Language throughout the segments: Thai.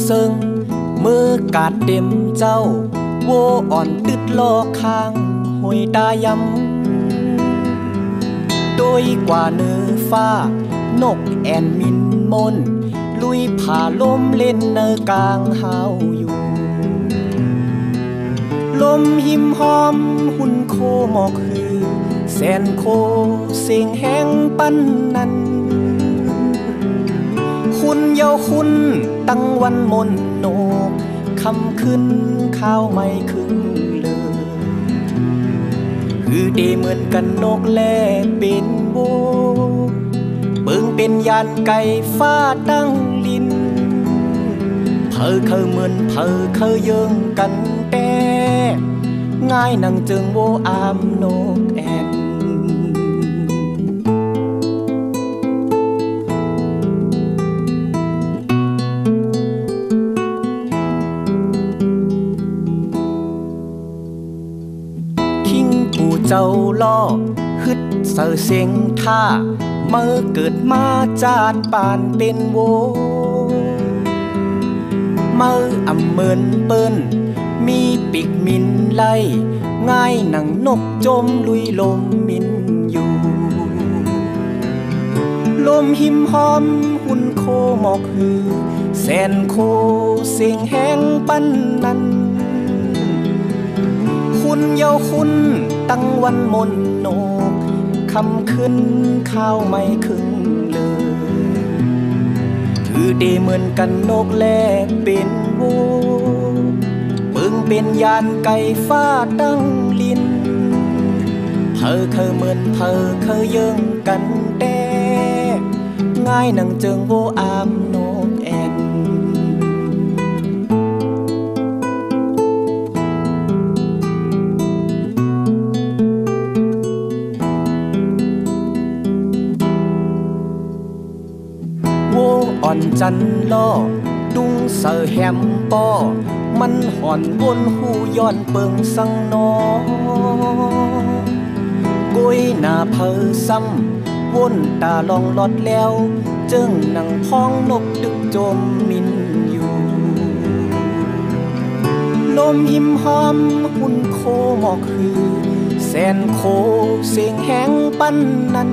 เซิงมือกาดเต็มเจ้าโวอ่อนตึดลอข้างหอยตายำโดยกว่าเนื้อฟ้านกแอนมินมนลุยผ่าลมเล่นเนอกลางหาวอยู่ลมหิมหอมหุ่นโคหมอกฮือแสนโคเสียงแห้งปั้นนั้นคุณเยาคุณตั้งวันมนโนกคำขึ้นข้าวไม่คึงเลยคือดีเหมือนกันนกแลเป็นโบเบิ่งเป็นยานไก่ฟ้าตั้งลินเพอเคยเหมือนเพอเคยเยิงกันแต่ง่ายนังจึงโวอามนกแอนเจ้าล่อฮึดเสือเสียงท่าเมื่อเกิดมาจาดปานเป็นโวเมื่ออำเมินเปิ้นมีปีกมินไล่ง่ายหนังนกจมลุยลมมินอยู่ลมหิมหอมหุ่นโคหมอกฮือแสนโคเสียงแห้งปั้นนั้นคุณเยาคุณตั้งวันมนโนกคำขึ้นข้าวไม่คึงเลยถือดีเหมือนกันนกแลเป็นโวเบิ่งเป็นยานไก่ฟ้าตั้งลินเพอเคยเหมือนเพอเคยเยิงกันแต่ง่ายนังเจิงโวอามนกแอนอ่อนจันล่อดุงเสือแฮมปอมันห่อนวนหูย้อนเปิงสังนอกุยหน้าเพอซ้ำวนตาลองลอดแล้วจึงนั่งพ้องนกดึกจมมินอยู่ลมหิมหอมหุ่นโคหมอกฮือแสนโคเสียงแห้งปั้นนั้น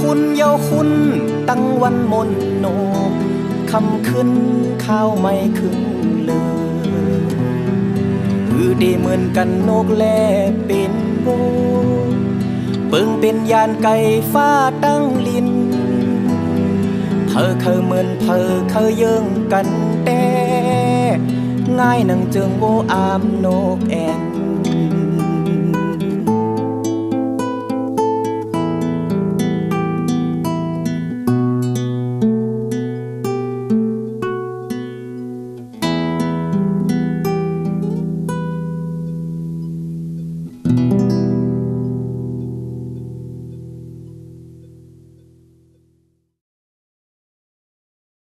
คุณเยาคุณตั้งวันมนโนคำขึ้นข้าวไม่คึงเลยคือดีเหมือนกันนกแลเป็นโบเบิ่งเป็นยานไก่ฟ้าตั้งลินเพอเคยเหมือนเพอเคยเยิงกันแต่ง่ายนังเจิงโบอามนกแอน